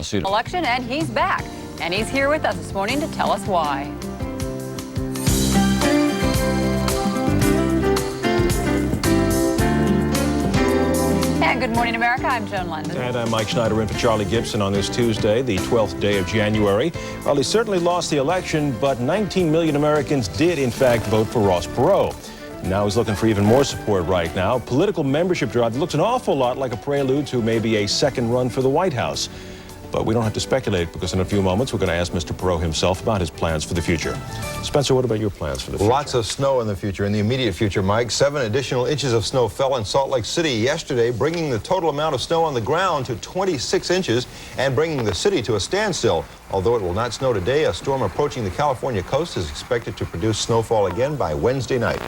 see you. Election, and he's back. And he's here with us this morning to tell us why. And good morning, America. I'm Joan London. And I'm Mike Schneider in for Charlie Gibson on this Tuesday, the 12th day of January. Well, he certainly lost the election, but 19 million Americans did, in fact, vote for Ross Perot. Now he's looking for even more support right now. Political membership drive looks an awful lot like a prelude to maybe a second run for the White House. But we don't have to speculate, because in a few moments we're going to ask Mr. Perot himself about his plans for the future. Spencer, what about your plans for the future? Lots of snow in the future, in the immediate future, Mike. 7 additional inches of snow fell in Salt Lake City yesterday, bringing the total amount of snow on the ground to 26 inches and bringing the city to a standstill. Although it will not snow today, a storm approaching the California coast is expected to produce snowfall again by Wednesday night.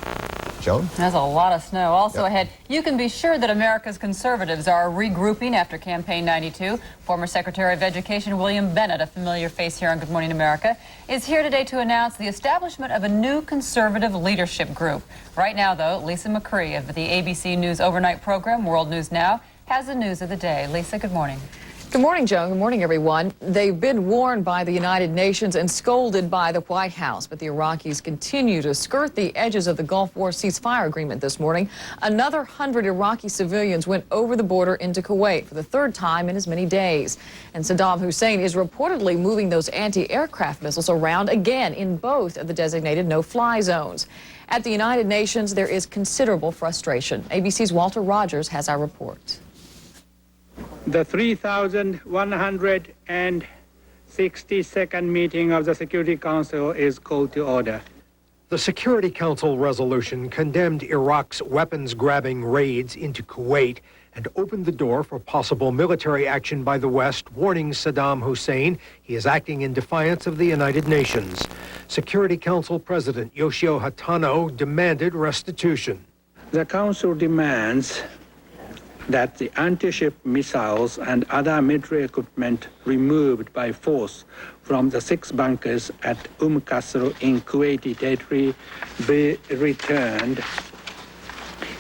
Joan? That's a lot of snow. Also Yep. ahead, you can be sure that America's conservatives are regrouping after Campaign 92. Former Secretary of Education William Bennett, a familiar face here on Good Morning America, is here today to announce the establishment of a new conservative leadership group. Right now, though, Lisa McCree of the ABC News overnight program, World News Now, has the news of the day. Lisa, good morning. Good morning, Joan. Good morning, everyone. They've been warned by the United Nations and scolded by the White House, but the Iraqis continue to skirt the edges of the Gulf War ceasefire agreement this morning. Another 100 Iraqi civilians went over the border into Kuwait for the third time in as many days. And Saddam Hussein is reportedly moving those anti-aircraft missiles around again in both of the designated no-fly zones. At the United Nations, there is considerable frustration. ABC's Walter Rogers has our report. The 3,162nd meeting of the Security Council is called to order. The Security Council resolution condemned Iraq's weapons-grabbing raids into Kuwait and opened the door for possible military action by the West, warning Saddam Hussein he is acting in defiance of the United Nations. Security Council President Yoshio Hatano demanded restitution. The Council demands that the anti-ship missiles and other military equipment removed by force from the 6 bunkers at Qasr in Kuwaiti territory be returned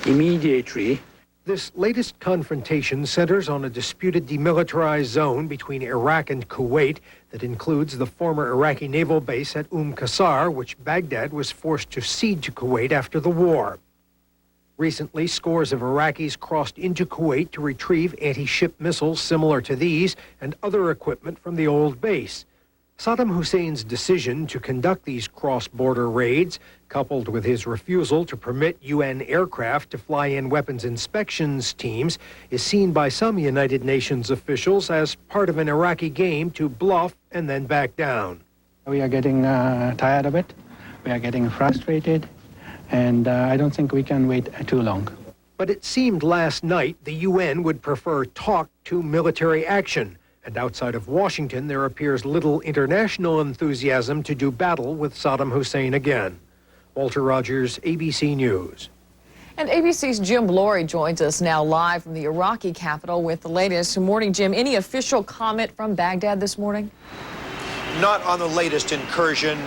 immediately. This latest confrontation centers on a disputed demilitarized zone between Iraq and Kuwait that includes the former Iraqi naval base at Qasr, which Baghdad was forced to cede to Kuwait after the war. Recently, scores of Iraqis crossed into Kuwait to retrieve anti-ship missiles similar to these and other equipment from the old base. Saddam Hussein's decision to conduct these cross-border raids, coupled with his refusal to permit UN aircraft to fly in weapons inspections teams, is seen by some United Nations officials as part of an Iraqi game to bluff and then back down. We are getting tired of it. We are getting frustrated. And I don't think we can wait too long. But it seemed last night the UN would prefer talk to military action. And outside of Washington, there appears little international enthusiasm to do battle with Saddam Hussein again. Walter Rogers, ABC News. And ABC's Jim Laurie joins us now live from the Iraqi capital with the latest. Good morning, Jim. Any official comment from Baghdad this morning? Not on the latest incursion,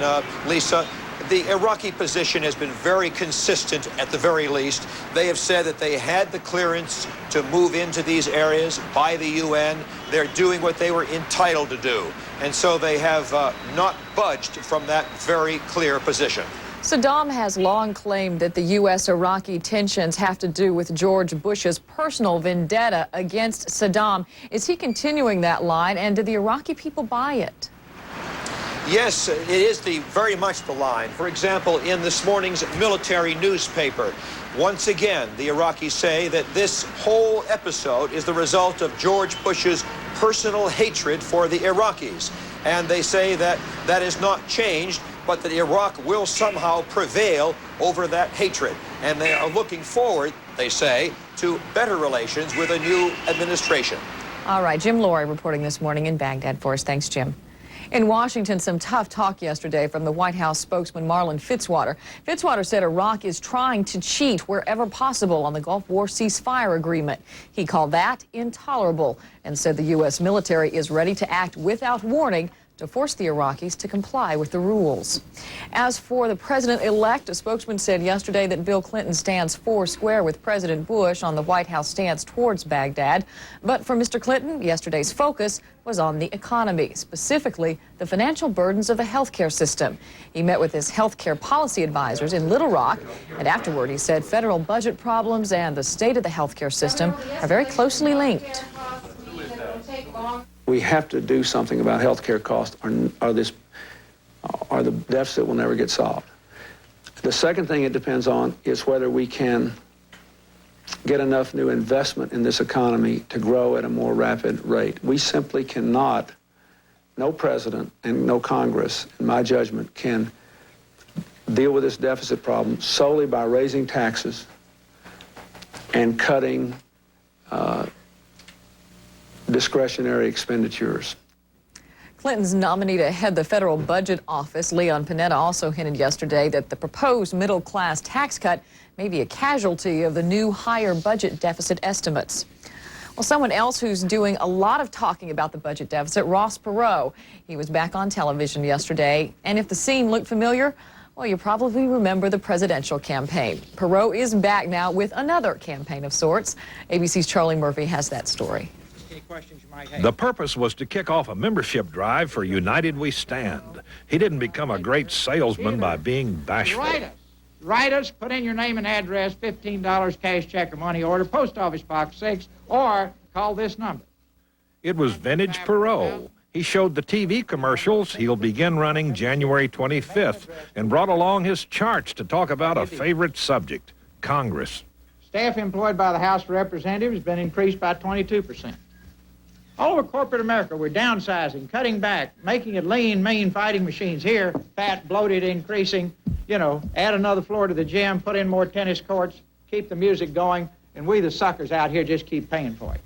Lisa. The Iraqi position has been very consistent at the very least. They have said that they had the clearance to move into these areas by the UN. They're doing what they were entitled to do. And so they have not budged from that very clear position. Saddam has long claimed that the U.S.-Iraqi tensions have to do with George Bush's personal vendetta against Saddam. Is he continuing that line, and do the Iraqi people buy it? Yes, it is very much the line. For example, in this morning's military newspaper, once again, the Iraqis say that this whole episode is the result of George Bush's personal hatred for the Iraqis. And they say that that is not changed, but that Iraq will somehow prevail over that hatred. And they are looking forward, they say, to better relations with a new administration. All right, Jim Laurie reporting this morning in Baghdad for us. Thanks, Jim. In Washington, some tough talk yesterday from the White House spokesman Marlin Fitzwater. Fitzwater said Iraq is trying to cheat wherever possible on the Gulf War ceasefire agreement. He called that intolerable and said the U.S. military is ready to act without warning to force the Iraqis to comply with the rules. As for the president-elect, a spokesman said yesterday that Bill Clinton stands foursquare with President Bush on the White House stance towards Baghdad. But for Mr. Clinton, yesterday's focus was on the economy, specifically the financial burdens of the healthcare system. He met with his healthcare policy advisors in Little Rock, and afterward he said federal budget problems and the state of the healthcare system are very closely linked. We have to do something about healthcare costs, or the deficit will never get solved. The second thing it depends on is whether we can get enough new investment in this economy to grow at a more rapid rate. We simply cannot, no president and no Congress, in my judgment, can deal with this deficit problem solely by raising taxes and cutting discretionary expenditures. Clinton's nominee to head the federal budget office, Leon Panetta, also hinted yesterday that the proposed middle-class tax cut may be a casualty of the new higher budget deficit estimates. Well, someone else who's doing a lot of talking about the budget deficit, Ross Perot. He was back on television yesterday, and if the scene looked familiar, well, you probably remember the presidential campaign. Perot is back now with another campaign of sorts. ABC's Charlie Murphy has that story. The purpose was to kick off a membership drive for United We Stand. He didn't become a great salesman by being bashful. Write us, put in your name and address, $15 cash, check, or money order, Post Office Box 6, or call this number. It was vintage Perot. He showed the TV commercials he'll begin running January 25th and brought along his charts to talk about a favorite subject, Congress. Staff employed by the House of Representatives has been increased by 22%. All over corporate America, we're downsizing, cutting back, making it lean, mean fighting machines. Here, fat, bloated, increasing, add another floor to the gym, put in more tennis courts, keep the music going, and we, the suckers out here, just keep paying for it.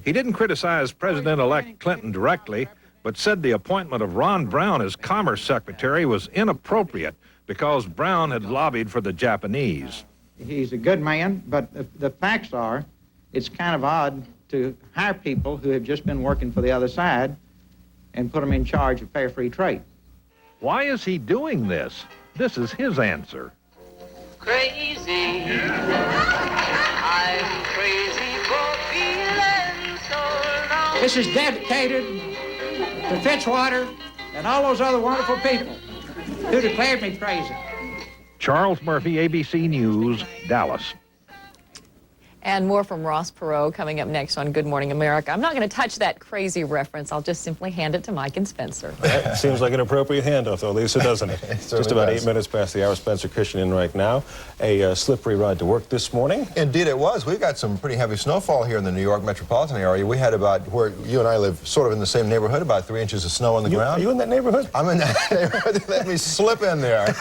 He didn't criticize President-elect Clinton directly, but said the appointment of Ron Brown as Commerce Secretary was inappropriate because Brown had lobbied for the Japanese. He's a good man, but the facts are, it's kind of odd to hire people who have just been working for the other side and put them in charge of fair free trade. Why is he doing this? This is his answer. Crazy. I'm crazy for feeling so long. This is dedicated to Fitzwater and all those other wonderful people who declared me crazy. Charles Murphy, ABC News, Dallas. And more from Ross Perot coming up next on Good Morning America. I'm not going to touch that crazy reference. I'll just simply hand it to Mike and Spencer. That seems like an appropriate handoff, though, Lisa, doesn't it? Just about 8 minutes past the hour. Spencer Christian in right now. A slippery ride to work this morning. Indeed it was. We got some pretty heavy snowfall here in the New York metropolitan area. We had about, where you and I live, sort of in the same neighborhood, about 3 inches of snow on the ground. Are you in that neighborhood? I'm in that neighborhood. Let me slip in there.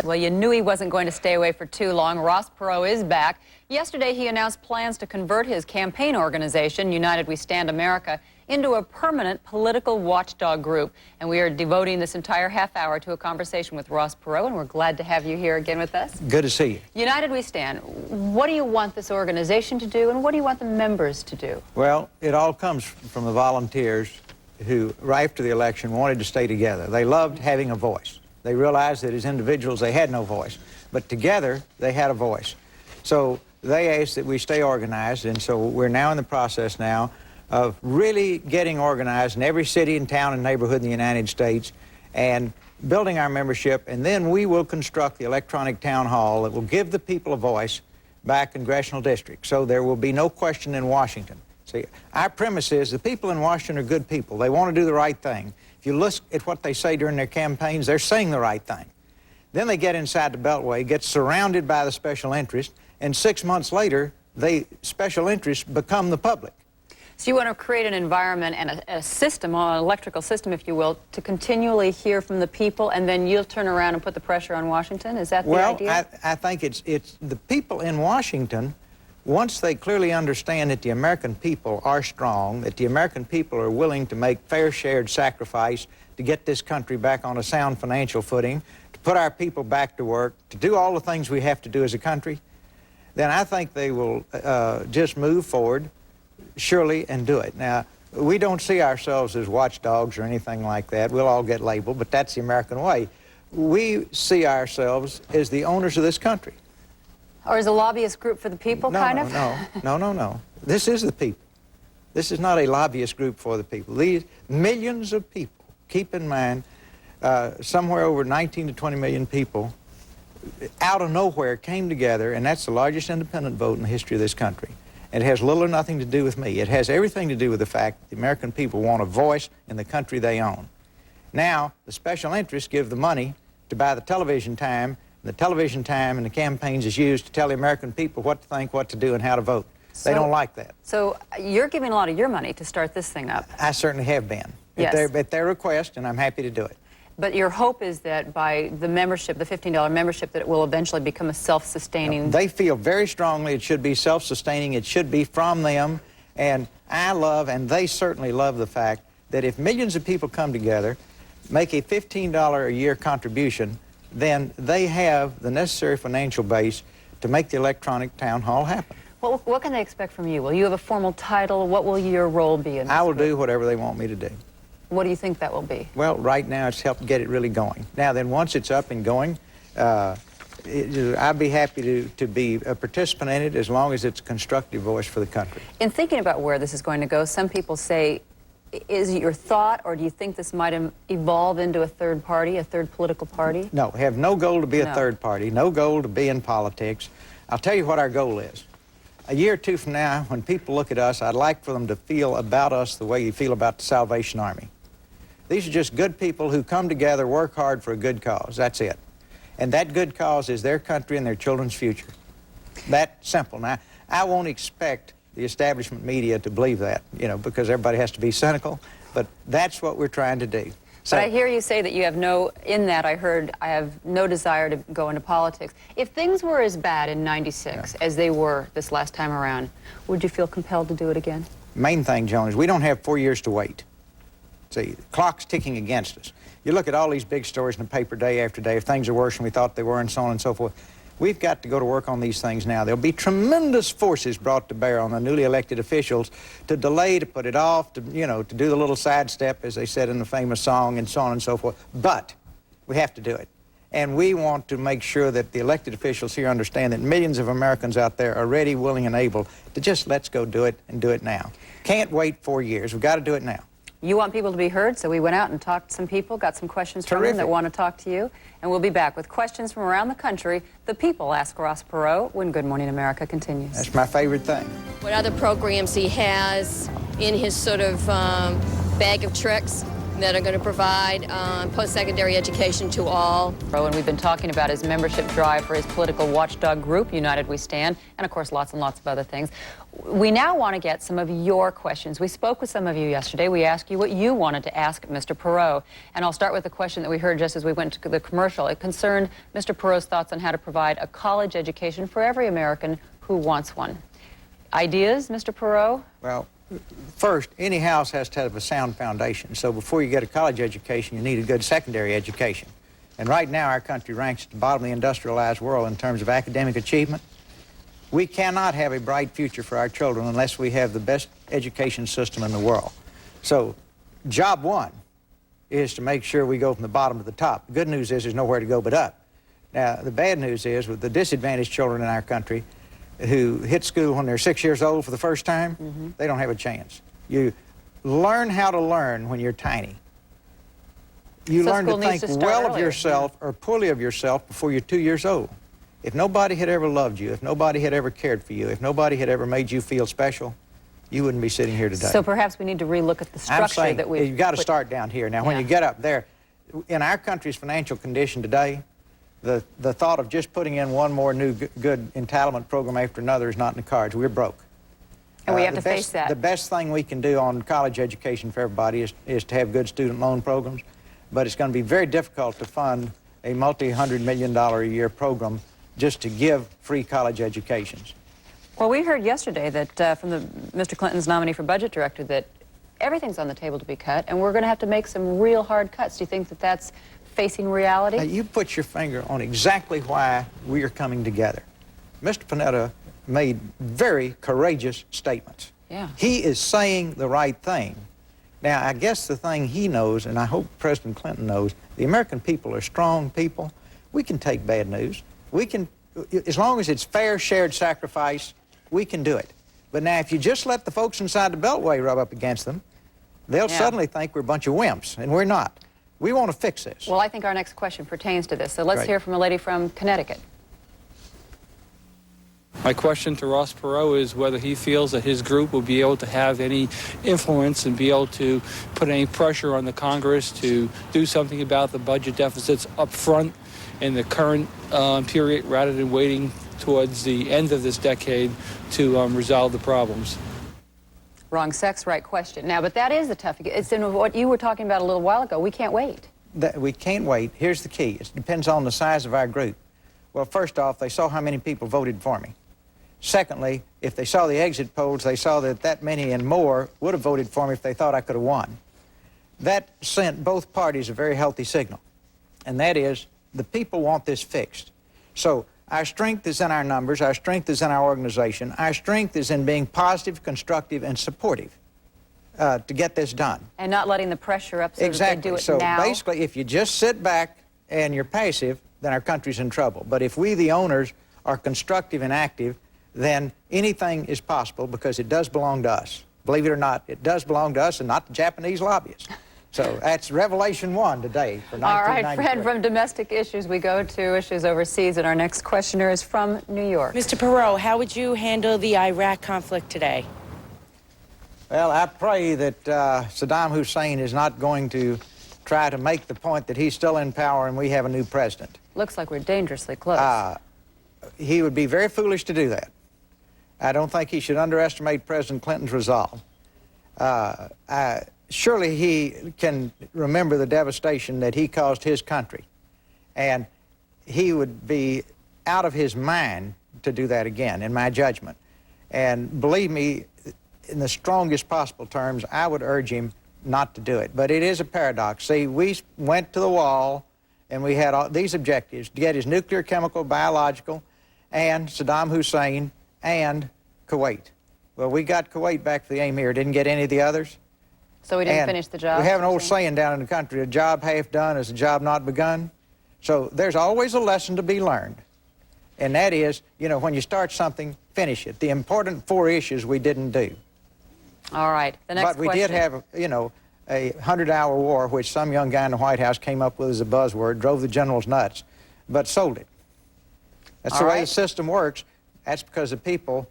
Well, you knew he wasn't going to stay away for too long. Ross Perot is back. Yesterday, he announced plans to convert his campaign organization, United We Stand America, into a permanent political watchdog group. And we are devoting this entire half hour to a conversation with Ross Perot, and we're glad to have you here again with us. Good to see you. United We Stand, what do you want this organization to do, and what do you want the members to do? Well, it all comes from the volunteers who, right after the election, wanted to stay together. They loved having a voice. They realized that as individuals, they had no voice. But together, they had a voice. So they asked that we stay organized, and so we're now in the process now of really getting organized in every city and town and neighborhood in the United States and building our membership, and then we will construct the electronic town hall that will give the people a voice by congressional district, so there will be no question in Washington. See, our premise is the people in Washington are good people. They want to do the right thing. If you look at what they say during their campaigns, they're saying the right thing. Then they get inside the Beltway, get surrounded by the special interest, and 6 months later, the special interests become the public. So you want to create an environment and a system, an electrical system, if you will, to continually hear from the people, and then you'll turn around and put the pressure on Washington? Is that the idea? Well, I think it's the people in Washington, once they clearly understand that the American people are strong, that the American people are willing to make fair shared sacrifice to get this country back on a sound financial footing, to put our people back to work, to do all the things we have to do as a country, then I think they will just move forward, surely, and do it. Now, We don't see ourselves as watchdogs or anything like that. We'll all get labeled, but that's the American way. We see ourselves as the owners of this country. Or as a lobbyist group for the people, No. This is the people. This is not a lobbyist group for the people. These millions of people, keep in mind, somewhere over 19 to 20 million people out of nowhere came together, and that's the largest independent vote in the history of this country. And it has little or nothing to do with me. It has everything to do with the fact that the American people want a voice in the country they own. Now, the special interests give the money to buy the television time, and the television time and the campaigns is used to tell the American people what to think, what to do, and how to vote. They don't like that. So you're giving a lot of your money to start this thing up. I certainly have been. Yes. At their request, and I'm happy to do it. But your hope is that by the membership, the $15 membership, that it will eventually become a self-sustaining... They feel very strongly it should be self-sustaining. It should be from them. And I love, and they certainly love, the fact that if millions of people come together, make a $15 a year contribution, then they have the necessary financial base to make the electronic town hall happen. What can they expect from you? Will you have a formal title? What will your role be in this I will group? do whatever they want me to do. What do you think that will be? Well, right now it's helped get it really going. Now then, once it's up and going, I'd be happy to be a participant in it as long as it's a constructive voice for the country. In thinking about where this is going to go, some people say, is it your thought, or do you think this might evolve into a third party, a third political party? No, we have no goal to be a third party, no goal to be in politics. I'll tell you what our goal is. A year or two from now, when people look at us, I'd like for them to feel about us the way you feel about the Salvation Army. These are just good people who come together, work hard for a good cause. That's it. And that good cause is their country and their children's future. That simple. Now, I won't expect the establishment media to believe that, you know, because everybody has to be cynical, but that's what we're trying to do. So, but I hear you say that you have I have no desire to go into politics. If things were as bad in '96 as they were this last time around, would you feel compelled to do it again? Main thing, Joan, is we don't have 4 years to wait. See, the clock's ticking against us. You look at all these big stories in the paper day after day, if things are worse than we thought they were, and so on and so forth. We've got to go to work on these things now. There'll be tremendous forces brought to bear on the newly elected officials to delay, to put it off, to, you know, to do the little sidestep, as they said in the famous song, and so on and so forth. But we have to do it. And we want to make sure that the elected officials here understand that millions of Americans out there are ready, willing, and able to just let's go do it, and do it now. Can't wait 4 years. We've got to do it now. You want people to be heard, so we went out and talked to some people, got some questions from them that want to talk to you, and we'll be back with questions from around the country. The people ask Ross Perot when Good Morning America continues. That's my favorite thing. What other programs he has in his sort of bag of tricks that are going to provide post-secondary education to all. And we've been talking about his membership drive for his political watchdog group, United We Stand, and of course lots and lots of other things. We now want to get some of your questions. We spoke with some of you yesterday. We asked you what you wanted to ask Mr. Perot. And I'll start with the question that we heard just as we went to the commercial. It concerned Mr. Perot's thoughts on how to provide a college education for every American who wants one. Ideas, Mr. Perot? Well, first, any house has to have a sound foundation. So before you get a college education, you need a good secondary education. And right now, our country ranks at the bottom of the industrialized world in terms of academic achievement. We cannot have a bright future for our children unless we have the best education system in the world. So job one is to make sure we go from the bottom to the top. The good news is there's nowhere to go but up. Now, the bad news is with the disadvantaged children in our country who hit school when they're 6 years old for the first time, they don't have a chance. You learn how to learn when you're tiny. You learn to think well of yourself or poorly of yourself before you're 2 years old. If nobody had ever loved you, if nobody had ever cared for you, if nobody had ever made you feel special, you wouldn't be sitting here today. So perhaps we need to relook at the structure that we've you've got to start down here. Now, when you get up there, in our country's financial condition today, the thought of just putting in one more new good entitlement program after another is not in the cards. We're broke. And we have to face that. The best thing we can do on college education for everybody is to have good student loan programs, but it's going to be very difficult to fund a multi-hundred-million-dollar a year program just to give free college educations. Well, we heard yesterday that from Mr. Clinton's nominee for budget director that everything's on the table to be cut, and we're going to have to make some real hard cuts. Do you think that that's facing reality? You put your finger on exactly why we are coming together. Mr. Panetta made very courageous statements. Yeah. He is saying the right thing. Now, I guess the thing he knows, and I hope President Clinton knows, the American people are strong people. We can take bad news. We can, as long as it's fair, shared sacrifice, we can do it. But now, if you just let the folks inside the Beltway rub up against them, they'll suddenly think we're a bunch of wimps, and we're not. We want to fix this. Well, I think our next question pertains to this. So let's Great. hear from a lady from Connecticut. My question to Ross Perot is whether he feels that his group will be able to have any influence and be able to put any pressure on the Congress to do something about the budget deficits up front in the current period rather than waiting towards the end of this decade to resolve the problems. Wrong sex, right question. Now, but that is the tough. It's in what you were talking about a little while ago. We can't wait. We can't wait. Here's the key. It depends on the size of our group. Well, first off, they saw how many people voted for me. Secondly, if they saw the exit polls, they saw that that many and more would have voted for me if they thought I could have won. That sent both parties a very healthy signal, and that is the people want this fixed. So our strength is in our numbers, our strength is in our organization, our strength is in being positive, constructive, and supportive to get this done. And not letting the pressure up so Exactly. that they do it So now. basically, if you just sit back and you're passive, then our country's in trouble. But if we, the owners, are constructive and active, then anything is possible because it does belong to us. Believe it or not, it does belong to us and not the Japanese lobbyists. So that's Revelation 1 today for 1993. All right, Fred, from domestic issues, we go to issues overseas, and our next questioner is from New York. Mr. Perot, how would you handle the Iraq conflict today? Well, I pray that Saddam Hussein is not going to try to make the point that he's still in power and we have a new president. Looks like we're dangerously close. He would be very foolish to do that. I don't think he should underestimate President Clinton's resolve. Surely he can remember the devastation that he caused his country, and he would be out of his mind to do that again, in my judgment. And believe me, in the strongest possible terms, I would urge him not to do it. But it is a paradox. See, we went to the wall, and we had all these objectives: to get his nuclear, chemical, biological, and Saddam Hussein, and Kuwait. Well, we got Kuwait back for the Emir, didn't get any of the others. So we didn't finish the job? We have an old saying down in the country, a job half done is a job not begun. So there's always a lesson to be learned. And that is, you know, when you start something, finish it. The important 4 issues we didn't do. All right, the next question. But we did have, you know, a 100-hour war, which some young guy in the White House came up with as a buzzword, drove the generals nuts, but sold it. That's the way the system works. That's because the people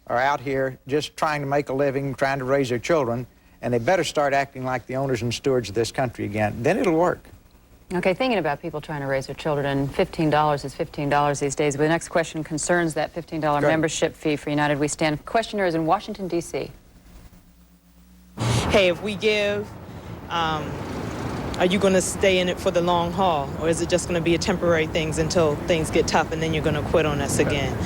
are out here just trying to make a living, trying to raise their children, and they better start acting like the owners and stewards of this country again. Then it'll work. Okay, thinking about people trying to raise their children, and $15 is $15 these days. But the next question concerns that $15 membership fee for United We Stand. Questioner is in Washington, D.C. Hey, if we give, are you going to stay in it for the long haul, or is it just going to be a temporary thing until things get tough and then you're going to quit on us again?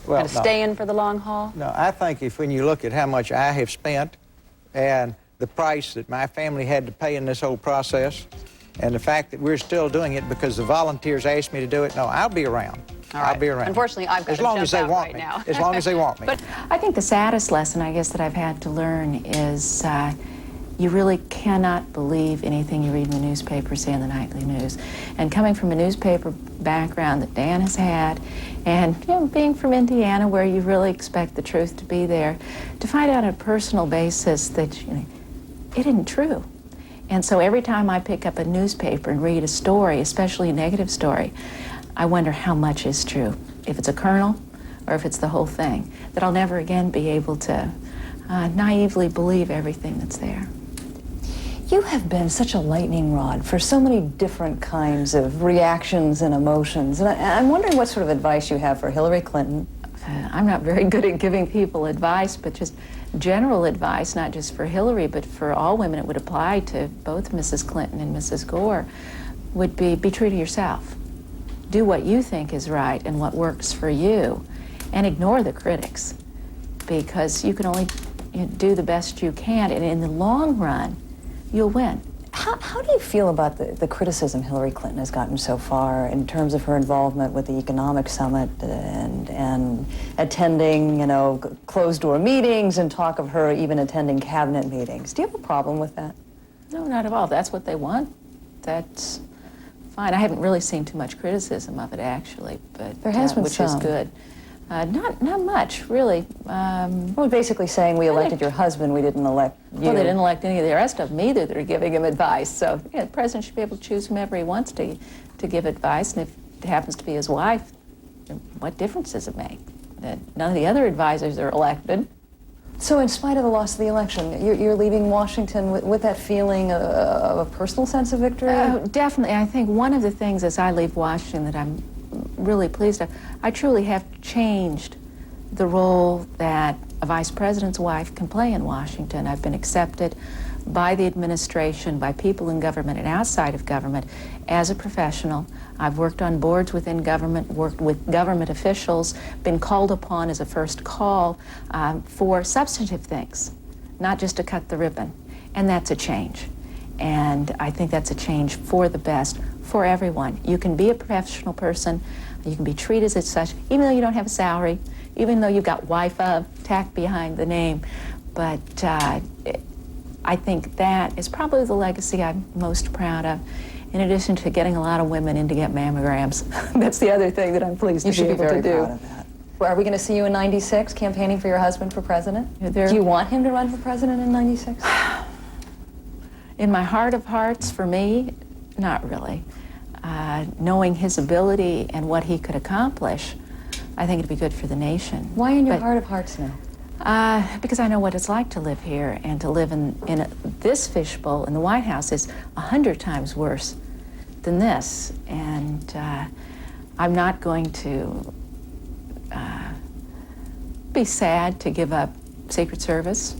Well, Going to stay in for the long haul? No, I think when you look at how much I have spent and the price that my family had to pay in this whole process, and the fact that we're still doing it because the volunteers asked me to do it, no, I'll be around. All right. I'll be around. Unfortunately, I've got as to long jump as they out want right me. now. As long as they want me. But I think the saddest lesson, I guess, that I've had to learn is you really cannot believe anything you read in the newspaper, say in the nightly news. And coming from a newspaper background that Dan has had, and you know, being from Indiana, where you really expect the truth to be there, to find out on a personal basis that it isn't true. And so every time I pick up a newspaper and read a story, especially a negative story, I wonder how much is true. If it's a kernel or if it's the whole thing, that I'll never again be able to naively believe everything that's there. You have been such a lightning rod for so many different kinds of reactions and emotions. And I'm wondering what sort of advice you have for Hillary Clinton. I'm not very good at giving people advice, but just general advice, not just for Hillary, but for all women. It would apply to both Mrs. Clinton and Mrs. Gore, would be true to yourself. Do what you think is right and what works for you, and ignore the critics, because you can only do the best you can, and in the long run, you'll win. How do you feel about the criticism Hillary Clinton has gotten so far in terms of her involvement with the economic summit and attending, closed-door meetings and talk of her even attending cabinet meetings? Do you have a problem with that? No, not at all. That's what they want. That's fine. I haven't really seen too much criticism of it, actually, but there has been which some. is good. Not much, really. Well, basically saying we elected your husband, we didn't elect you. Well, they didn't elect any of the rest of them either that are giving him advice. So, yeah, the president should be able to choose whomever he wants to give advice, and if it happens to be his wife, what difference does it make? None of the other advisors are elected. So in spite of the loss of the election, you're leaving Washington with that feeling of a personal sense of victory? Definitely. I think one of the things as I leave Washington that I'm really pleased of, I truly have changed the role that a vice president's wife can play in Washington. I've been accepted by the administration, by people in government and outside of government as a professional. I've worked on boards within government, worked with government officials, been called upon as a first call for substantive things, not just to cut the ribbon. And that's a change. And I think that's a change for the best for everyone. You can be a professional person, you can be treated as such, even though you don't have a salary, even though you've got wife of tacked behind the name. But I think that is probably the legacy I'm most proud of, in addition to getting a lot of women in to get mammograms. That's the other thing that I'm pleased to be able to do. Proud of that. Are we going to see you in '96 campaigning for your husband for president? Do you want him to run for president in '96? In my heart of hearts, for me, not really. Knowing his ability and what he could accomplish, I think it'd be good for the nation. Why in your heart of hearts now? Because I know what it's like to live here, and to live in this fishbowl in the White House is 100 times worse than this. And I'm not going to be sad to give up Secret Service.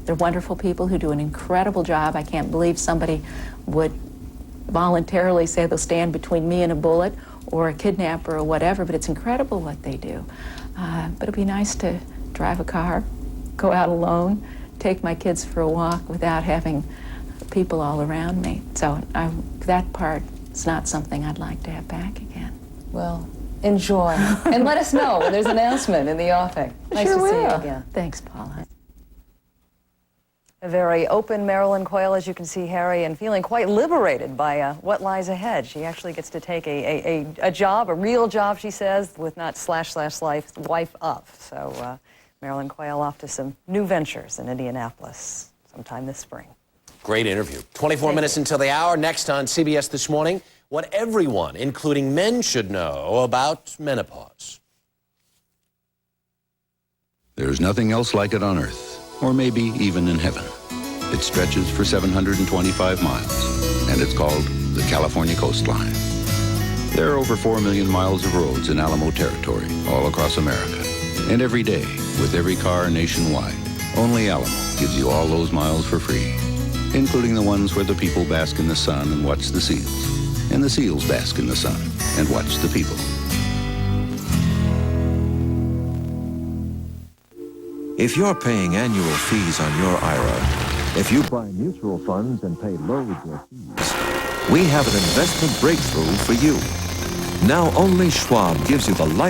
They're wonderful people who do an incredible job. I can't believe somebody would voluntarily say they'll stand between me and a bullet or a kidnapper or whatever, but it's incredible what they do. But it'd be nice to drive a car, go out alone, take my kids for a walk without having people all around me. So that part is not something I'd like to have back again. Well, enjoy. And let us know when there's an announcement in the offing. Nice Sure to see you will. again. Thanks, Paula. A very open Marilyn Coyle, as you can see, Harry, and feeling quite liberated by what lies ahead. She actually gets to take a job, a real job, she says, with not //life, wife of. So Marilyn Coyle off to some new ventures in Indianapolis sometime this spring. Great interview. 24 minutes until the hour. Next on CBS This Morning, what everyone, including men, should know about menopause. There's nothing else like it on Earth, or maybe even in heaven. It stretches for 725 miles, and it's called the California Coastline. There are over 4 million miles of roads in Alamo territory all across America. And every day, with every car nationwide, only Alamo gives you all those miles for free, including the ones where the people bask in the sun and watch the seals, and the seals bask in the sun and watch the people. If you're paying annual fees on your IRA, if you buy mutual funds and pay loads of fees, we have an investment breakthrough for you. Now only Schwab gives you the life